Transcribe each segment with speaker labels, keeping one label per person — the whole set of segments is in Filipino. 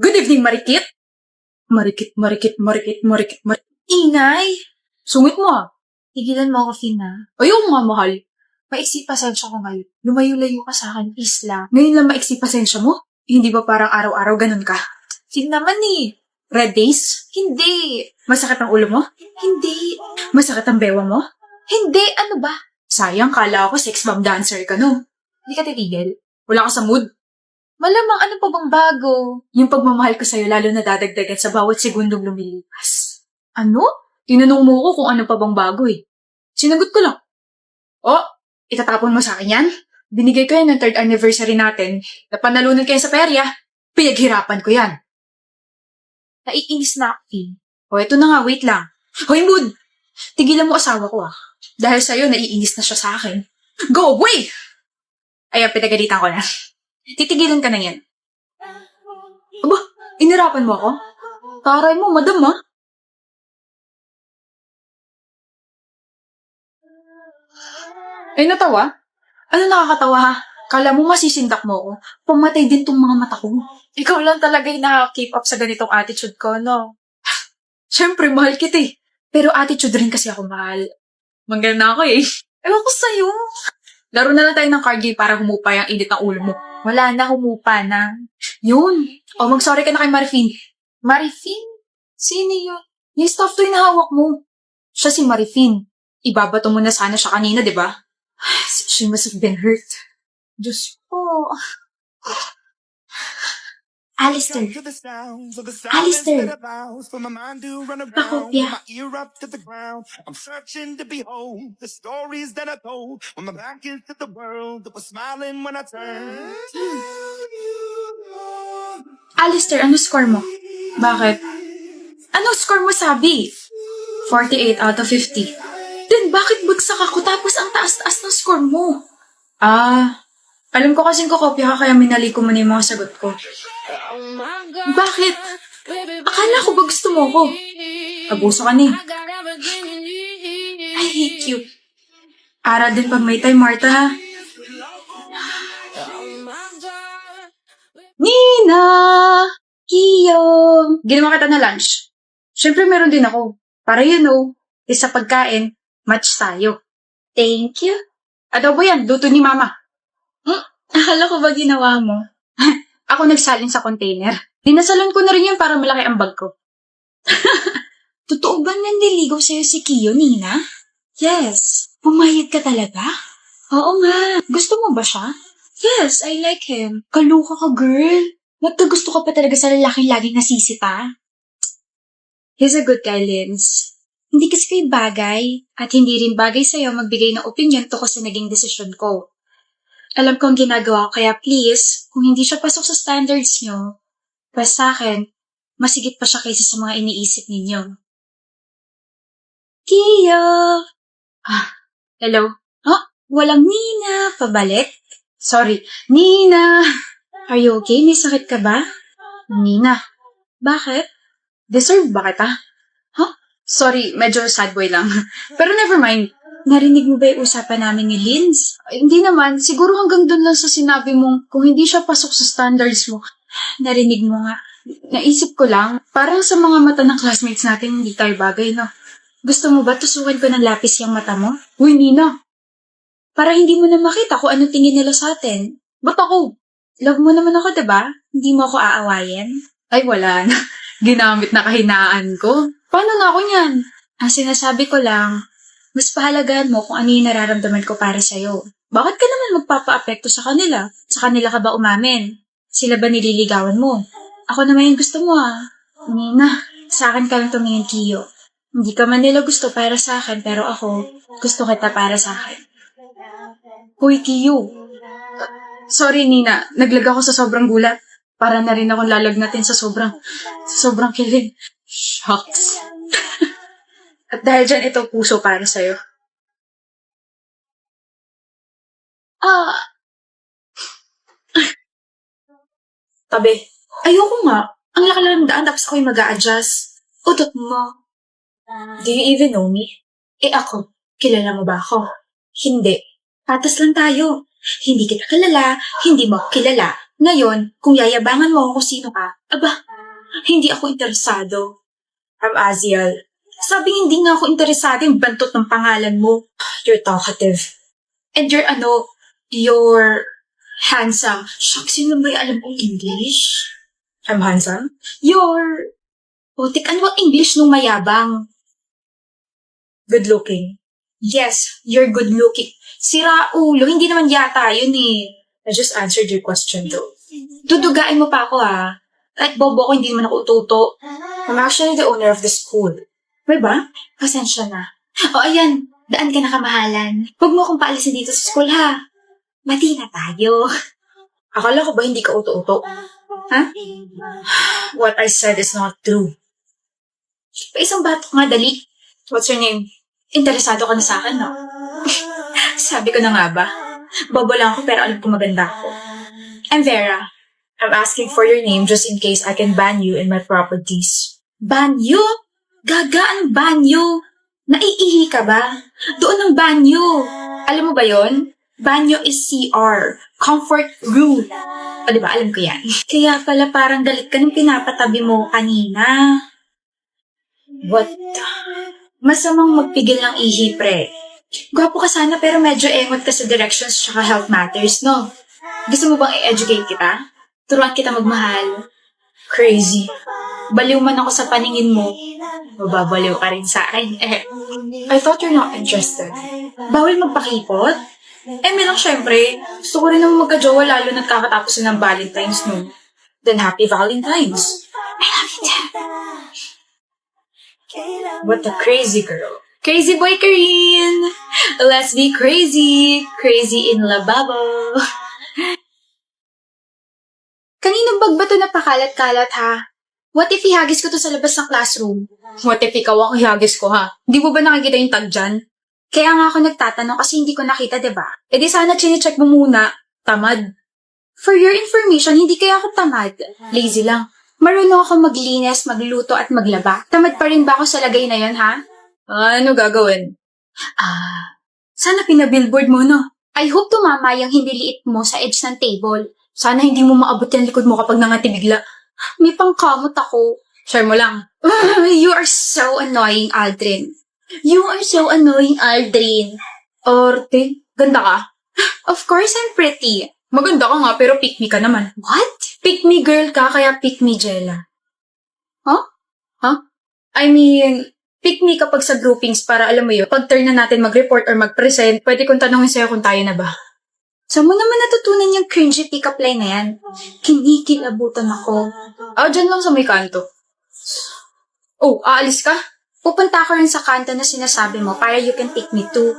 Speaker 1: Good evening, Marikit! Marikit.
Speaker 2: Ingay!
Speaker 1: Sungit mo ah.
Speaker 2: Tigilan mo ako, Fina.
Speaker 1: Ayaw nga, mahal.
Speaker 2: Maiksi pasensya ko ngayon. Lumayo-layo ka sa akin, please lang.
Speaker 1: Ngayon lang maiksi pasensya mo? Hindi ba parang araw-araw ganun ka?
Speaker 2: Sige naman eh.
Speaker 1: Red days?
Speaker 2: Hindi.
Speaker 1: Masakit ang ulo mo?
Speaker 2: Hindi.
Speaker 1: Masakit ang bewa mo?
Speaker 2: Hindi. Ano ba?
Speaker 1: Sayang, kala ko sex bomb dancer ka no.
Speaker 2: Hindi ka titigil.
Speaker 1: Wala ka sa mood.
Speaker 2: Malamang ano pa bang bago?
Speaker 1: Yung pagmamahal ko sa'yo lalo na dadagdagan sa bawat segundong lumilipas.
Speaker 2: Ano?
Speaker 1: Tinanong mo ko kung ano pa bang bago eh. Sinagot ko lang. Oh, itatapon mo sa akin yan? Binigay ko yan ng 3rd anniversary natin. Napanalunan kayo sa perya. Pinaghirapan ko yan.
Speaker 2: Naiinis na ako, Fin.
Speaker 1: O, eto na nga, wait lang. Hoy, mood! Tigilan mo asawa ko ah. Dahil sa'yo, naiinis na siya sa akin. Go away! Ayan, pinagalitan ko na. Titigilan ka na yan. Aba, inirapan mo ako? Taray mo, madam ah. Ay, natawa? Ano nakakatawa ha? Kala mo masisindak mo ako? Pumatay din tong mga mata ko.
Speaker 2: Ikaw lang talaga yung nakaka-keep up sa ganitong attitude ko, no?
Speaker 1: Siyempre, mahal kita eh. Pero attitude rin kasi ako mahal. Manggal na ako eh.
Speaker 2: Ewan ko sa'yo.
Speaker 1: Laro na lang tayo ng card game para humupay ang init ng ulo mo.
Speaker 2: Wala na, humupa na.
Speaker 1: Yun. O, mag-sorry ka na kay Marifin.
Speaker 2: Marifin? Sino yun?
Speaker 1: Yung stuff to yung hawak mo. Siya si Marifin. Ibabato mo na sana siya kanina, di ba? She must have been hurt.
Speaker 2: Diyos ko. Alistair. Alistair. Pakopya.
Speaker 3: I'm searching to behold the stories that I told when my back is to the world that was smiling when I turned.
Speaker 1: Alistair, ano score mo?
Speaker 2: Bakit?
Speaker 1: Anong score mo sabi? 48 out of 50. Then bakit bagsak ako tapos ang taas-taas ng score mo? Alam ko kasing kukopya ka kaya minali ko muna yung mga sagot ko. Bakit? Akala ko ba gusto mo ko? Abuso ka ni.
Speaker 2: I hate you.
Speaker 1: Aral din pag may time, Martha ha? Nina! Kiyo! Ginawa kita na lunch. Siyempre meron din ako. Para you know, isa pagkain, match tayo.
Speaker 2: Thank you.
Speaker 1: Adobo yan, luto ni Mama.
Speaker 2: Akala ko ba ginawa mo?
Speaker 1: Ako nagsalin sa container. Dinasalon ko na rin yan para malaki ang bag ko.
Speaker 2: Totoo ba nandiligaw sa'yo si Kiyo, Nina?
Speaker 1: Yes.
Speaker 2: Pumayag ka talaga?
Speaker 1: Oo nga. Gusto mo ba siya?
Speaker 2: Yes, I like him.
Speaker 1: Kaluka ka, girl. Gusto ka pa talaga sa lalaking laging nasisita. He's a good guy, Linz. Hindi kasi kayo bagay. At hindi rin bagay sa'yo magbigay ng opinion tungkol sa naging desisyon ko. Alam ko ang ginagawa ko, kaya please, kung hindi siya pasok sa standards nyo, para sa akin, masigit pa siya kaysa sa mga iniisip ninyo. Kiyo! Hello? Walang Nina. Pabalik? Sorry. Nina! Are you okay? May sakit ka ba? Nina. Bakit? Deserve ba kita? Sorry, medyo sad boy lang. Pero never mind. Narinig mo ba yung usapan namin ni Linz? Hindi naman. Siguro hanggang doon lang sa sinabi mong kung hindi siya pasok sa standards mo. Narinig mo nga. Naisip ko lang, parang sa mga mata ng classmates natin hindi tayo bagay, no? Gusto mo ba tusukan ko ng lapis yung mata mo? Uy, Nina! Para hindi mo na makita kung ano tingin nila sa atin. Ba't ako? Love mo naman ako, diba? Hindi mo ako aawayin? Ay, wala na. Ginamit na kahinaan ko. Paano na ako niyan? Ang sinasabi ko lang, mas pahalagahan mo kung ano yung nararamdaman ko para sa'yo. Bakit ka naman magpapa-apekto sa kanila? Sa kanila ka ba umamin? Sila ba nililigawan mo? Ako naman yung gusto mo Nina, sa akin ka lang tumingin, Kiyo. Hindi ka man nila gusto para sa akin, pero ako, gusto kita para sa akin. Hoy, Kiyo. Sorry, Nina. Naglag ako sa sobrang gulat. Para na rin akong lalagnatin sa sobrang kilig. Shucks. At dahil dyan, ito puso para sa'yo. Tabi. Ayoko nga. Ang laki lang ng daan tapos ako'y mag-a-adjust. Utot mo. Do you even know me? Ako. Kilala mo ba ako? Hindi. Patas lang tayo. Hindi kita kilala, hindi mo kilala. Ngayon, kung yayabangan mo kung sino ka, aba, Hindi ako interesado. I'm Aziel. Sabing hindi nga ako interesado yung bantot ng pangalan mo. You're talkative. And you're handsome. Shucks, yun lang ba yung alam kong English? I'm handsome? Putik, ano ang English nung mayabang? Good looking. Yes, you're good looking. Sira ulo, hindi naman yata yun eh. I just answered your question though. Dudugain mo pa ako ha. At bobo ko, hindi naman ako ututo. I'm actually the owner of the school. May ba? Pasensya na. O ayan, daan ka na kamahalan. Huwag mo akong paalisin dito sa school ha. Mati na tayo. Akala ko ba hindi ka uto-uto? Ha? What I said is not true. Paisang batok nga, dali. What's your name? Interesado ka na sa akin, no? Sabi ko na nga ba? Bobo lang ako pero alam ko maganda ako. I'm Vera. I'm asking for your name just in case I can ban you in my properties. Banyo? Gaga, ang banyo? Naiihi ka ba? Doon ang banyo. Alam mo ba yon? Banyo is CR. Comfort room. O diba, alam ko yan. Kaya pala parang galit ka nung pinapatabi mo kanina. What? Masamang magpigil ng ihi, pre. Gwapo ka sana pero medyo engot ka sa directions tsaka health matters, no? Gusto mo bang i-educate kita? Turuan kita magmahal. Crazy. Baliw man ako sa paningin mo. Mababaliw ka rin sa akin. I thought you're not interested. Bawal magpakipot? May lang syempre. Gusto ko rin naman magka-jowa lalo na't kakatapos na ng Valentine's, no? Then happy Valentine's. I love you too. What a crazy girl. Crazy boy Kareen! Let's be crazy. Crazy in lababo. Kaninong bag ba ito napakalat-kalat ha? What if ihagis ko to sa labas ng classroom? What if ikaw ang ihagis ko ha? Di mo ba nakikita yung tag dyan? Kaya nga ako nagtatanong kasi hindi ko nakita, diba? E di sana chinecheck mo muna. Tamad. For your information, hindi kaya ako tamad. Lazy lang. Marunong ako maglinis, magluto at maglaba. Tamad pa rin ba ako sa lagay na yon ha? Ano gagawin? Sana pinabillboard mo, no? I hope tumama yung hindi liit mo sa edge ng table. Sana hindi mo maabot yung likod mo kapag nangati bigla. May pangkamot ako. Share mo lang. You are so annoying, Aldrin. You are so annoying, Aldrin. Arte, ganda ka? Of course, I'm pretty. Maganda ka nga, pero pick me ka naman. What? Pick me girl ka, kaya pick me Jella. Huh? I mean, pick me kapag sa groupings para alam mo yun, pag turn na natin mag-report or mag-present, pwede kong tanongin sa'yo kung tayo na ba. Saan mo naman natutunan yung cringy pick-up line na yan? Kinikilabutan ako. Dyan lang sa may kanto. Oh, aalis ka? Pupunta ako rin sa kanto na sinasabi mo para you can pick me too.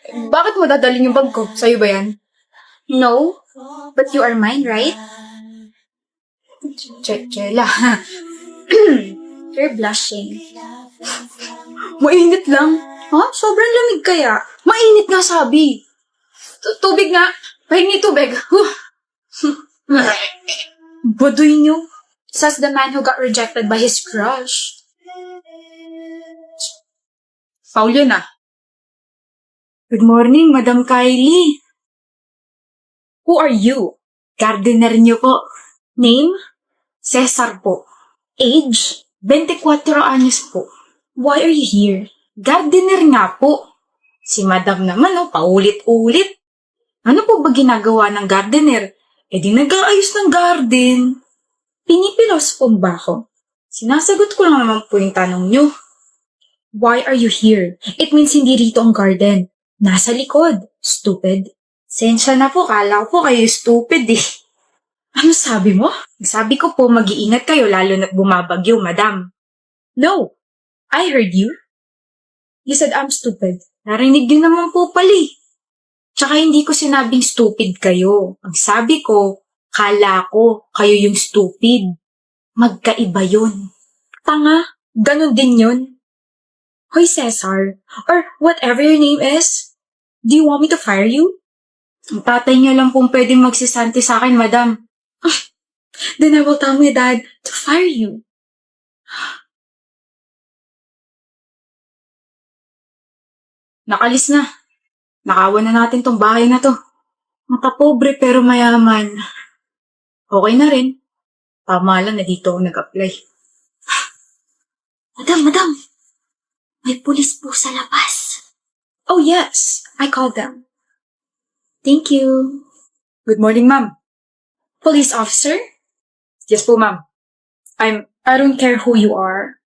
Speaker 1: Bakit mo dadalhin yung bag ko? Sa'yo ba yan? No, but you are mine, right? Chela. You're blushing. Mainit lang. Sobrang lamig kaya. Mainit nga sabi. Tubig nga. Pahingi tubig. Baduy niyo. Says the man who got rejected by his crush. Foul yun ah. Good morning, Madam Kylie. Who are you? Gardener niyo po. Name? Cesar po. Age? 24 anyos po. Why are you here? Gardener nga po. Si Madam naman paulit-ulit. Ano po ba ginagawa ng gardener? Di nag-aayos ng garden. Pinipilos po ba ako? Sinasagot ko lang naman po yung tanong nyo. Why are you here? It means hindi rito ang garden. Nasa likod. Stupid. Sensya na po, kala ko kayo stupid eh. Ano sabi mo? Sabi ko po mag-iingat kayo lalo na't bumabagyo, madam. No, I heard you. You said I'm stupid. Narinig yun naman po pali. Tsaka hindi ko sinabing stupid kayo. Ang sabi ko, kala ko kayo yung stupid. Magkaiba yun. Tanga, ganun din yun. Hoy Cesar, or whatever your name is, do you want me to fire you? Ang tatay niya lang pong pwedeng magsisanti sa akin, madam. Then I will tell my dad to fire you. Nakalis na. Nakawan na natin tong bahay na to. Makapobre pero mayaman. Okay na rin. Tama lang na dito ako nag-apply.
Speaker 2: Madam. May pulis po sa labas.
Speaker 1: Oh yes, I called them. Thank you. Good morning, ma'am. Police officer? Yes po, ma'am. I don't care who you are.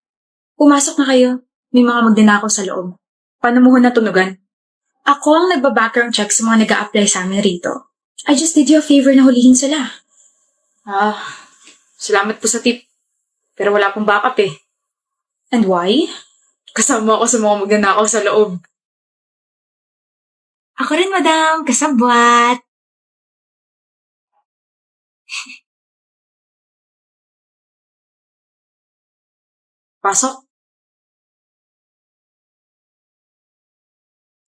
Speaker 1: Pumasok na kayo. May mga magnanakaw sa loob. Paano mo ho natunugan? Ako ang nagba-background check sa mga nag-a-apply sa amin rito. I just did you a favor na hulihin sila. Salamat po sa tip. Pero wala pong backup eh. And why? Kasama ako sa mga magnanakaw sa loob.
Speaker 2: Ako rin, madam. Kasabwat.
Speaker 1: Pasok.